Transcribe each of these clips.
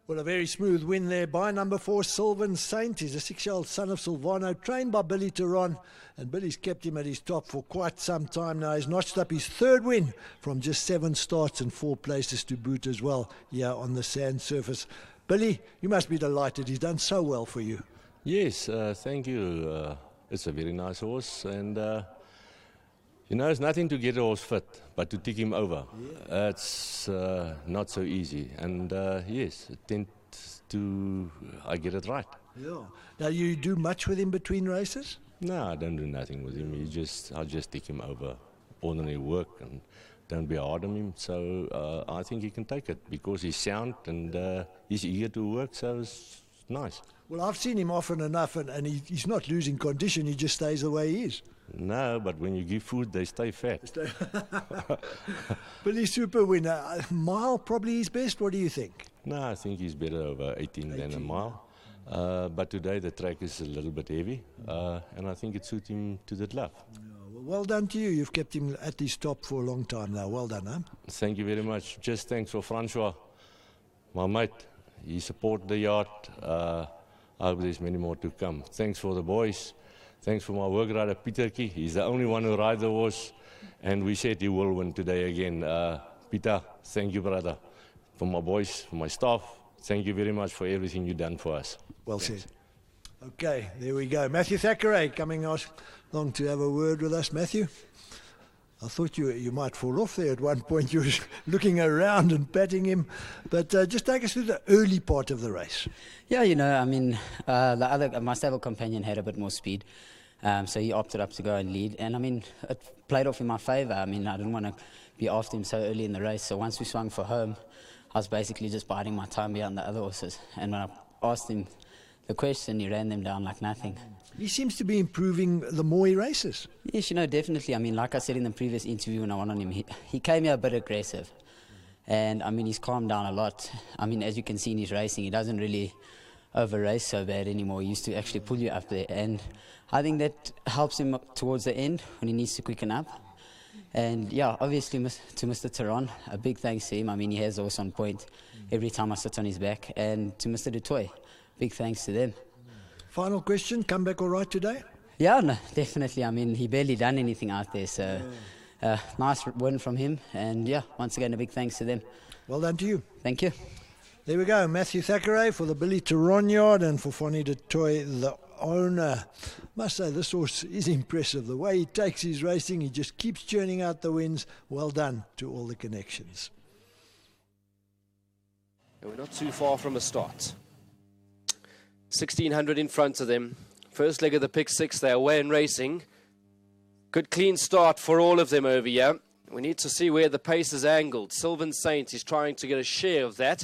Well, a very smooth win there by number 4, Sylvan Saint. He's a 6-year-old son of Silvano, trained by Billy Teron, and Billy's kept him at his top for quite some time now. He's notched up his 3rd win from just 7 starts and 4 places to boot as well here on the sand surface. Billy, you must be delighted. He's done so well for you. Yes, thank you. It's a very nice horse, and it's nothing to get a horse fit, but to take him over. Yeah. It's not so easy, and yes, I get it right. Yeah. Now, you do much with him between races? No, I don't do nothing with him. I just take him over ordinary work and don't be hard on him. So I think he can take it because he's sound and he's eager to work, so it's nice. Well, I've seen him often enough, and he's not losing condition. He just stays the way he is. No, but when you give food, they stay fat. Billy, super winner. Mile probably his best. What do you think? No, I think he's better over 18 than a mile. But today the track is a little bit heavy, and I think it suits him to the glove. Well done to you. You've kept him at his top for a long time now. Well done, huh? Thank you very much. Just thanks for Francois, my mate. He supported the yard. I hope there's many more to come. Thanks for the boys. Thanks for my work rider, Peterkie. He's the only one who rides the horse, and we said he will win today again. Peter, thank you, brother. For my boys, for my staff, thank you very much for everything you've done for us. Well said. Okay, there we go. Matthew Thackeray coming along to have a word with us. Matthew, I thought you might fall off there at one point. You were looking around and patting him. But just take us through the early part of the race. Yeah, the other, my stable companion had a bit more speed. So he opted up to go and lead. And, it played off in my favour. I didn't want to be after him so early in the race. So once we swung for home, I was basically just biding my time behind the other horses. And when I asked him the question, he ran them down like nothing. He seems to be improving the more he races. Yes, definitely. Like I said in the previous interview when I went on him, he came here a bit aggressive. And, he's calmed down a lot. As you can see in his racing, he doesn't really over-race so bad anymore. He used to actually pull you up there. And I think that helps him towards the end when he needs to quicken up. And, yeah, obviously to Mr. Teron, a big thanks to him. He has the horse on point every time I sit on his back. And to Mr. Du Toit, big thanks to them. Final question, come back all right today? Yeah, no, definitely. He barely done anything out there, so nice win from him. And, yeah, once again, a big thanks to them. Well done to you. Thank you. There we go, Matthew Thackeray for the Billy Teron yard and for Fonnie Du Toit, the owner. Must say, this horse is impressive. The way he takes his racing, he just keeps churning out the wins. Well done to all the connections. And we're not too far from a start. 1,600 in front of them. First leg of the pick 6, they're away and racing. Good clean start for all of them over here. We need to see where the pace is angled. Sylvan Saint is trying to get a share of that.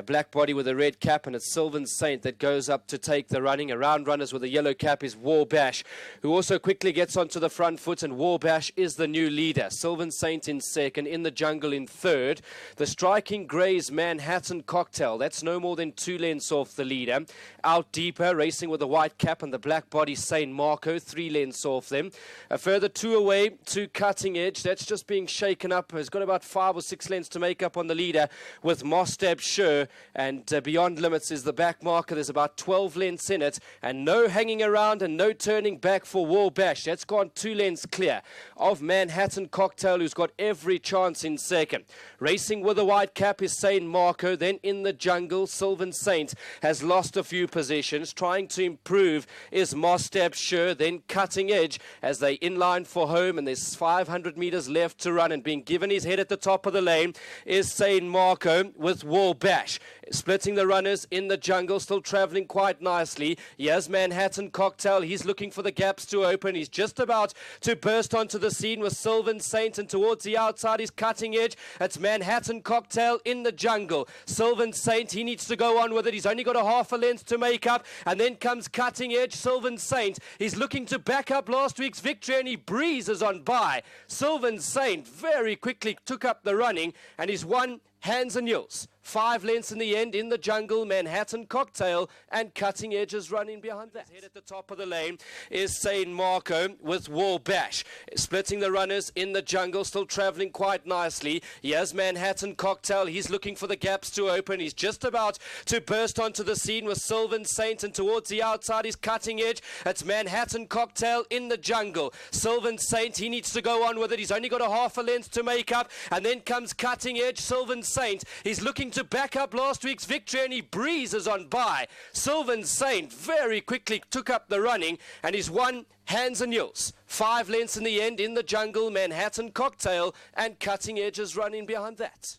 Black body with a red cap, and it's Sylvan Saint that goes up to take the running. Around runners with a yellow cap is Warbash, who also quickly gets onto the front foot, and Warbash is the new leader. Sylvan Saint in second, In the Jungle in third. The Striking Grey's Manhattan Cocktail, that's no more than 2 lengths off the leader. Out deeper, racing with a white cap and the black body Saint Marco, 3 lengths off them. A further 2 away to Cutting Edge, that's just being shaken up. Has got about 5 or 6 lengths to make up on the leader with Mostab Sure, and Beyond Limits is the back marker. There's about 12 lengths in it, and no hanging around and no turning back for Warbash. That's gone 2 lengths clear of Manhattan Cocktail, who's got every chance in second. Racing with a white cap is Saint Marco. Then In the Jungle, Sylvan Saint has lost a few positions. Trying to improve is Mostab Sure. Then Cutting Edge as they inline for home, and there's 500 meters left to run, and being given his head at the top of the lane is Saint Marco with Warbash. Splitting the runners. In the Jungle, still travelling quite nicely. Here's Manhattan Cocktail. He's looking for the gaps to open. He's just about to burst onto the scene with Sylvan Saint, and towards the outside is Cutting Edge. It's Manhattan Cocktail, In the Jungle. Sylvan Saint, he needs to go on with it. He's only got a half a length to make up, and then comes Cutting Edge. Sylvan Saint, he's looking to back up last week's victory, and he breezes on by. Sylvan Saint very quickly took up the running, and he's won hands and heels 5 lengths in the end in the jungle. Manhattan Cocktail and Cutting Edge is running behind that. Head at the top of the lane is Saint Marco with War Bash. Splitting the runners in the jungle, still travelling quite nicely. He has Manhattan Cocktail. He's looking for the gaps to open. He's just about to burst onto the scene with Sylvan Saint, and towards the outside is Cutting Edge. It's Manhattan Cocktail in the jungle. Sylvan Saint, he needs to go on with it. He's only got a half a length to make up, and then comes Cutting Edge. Sylvan Saint, he's looking to back up last week's victory, and he breezes on by. Sylvan Saint very quickly took up the running, and he's won hands and heels. 5 lengths in the end in the jungle. Manhattan Cocktail and Cutting Edge is running behind that.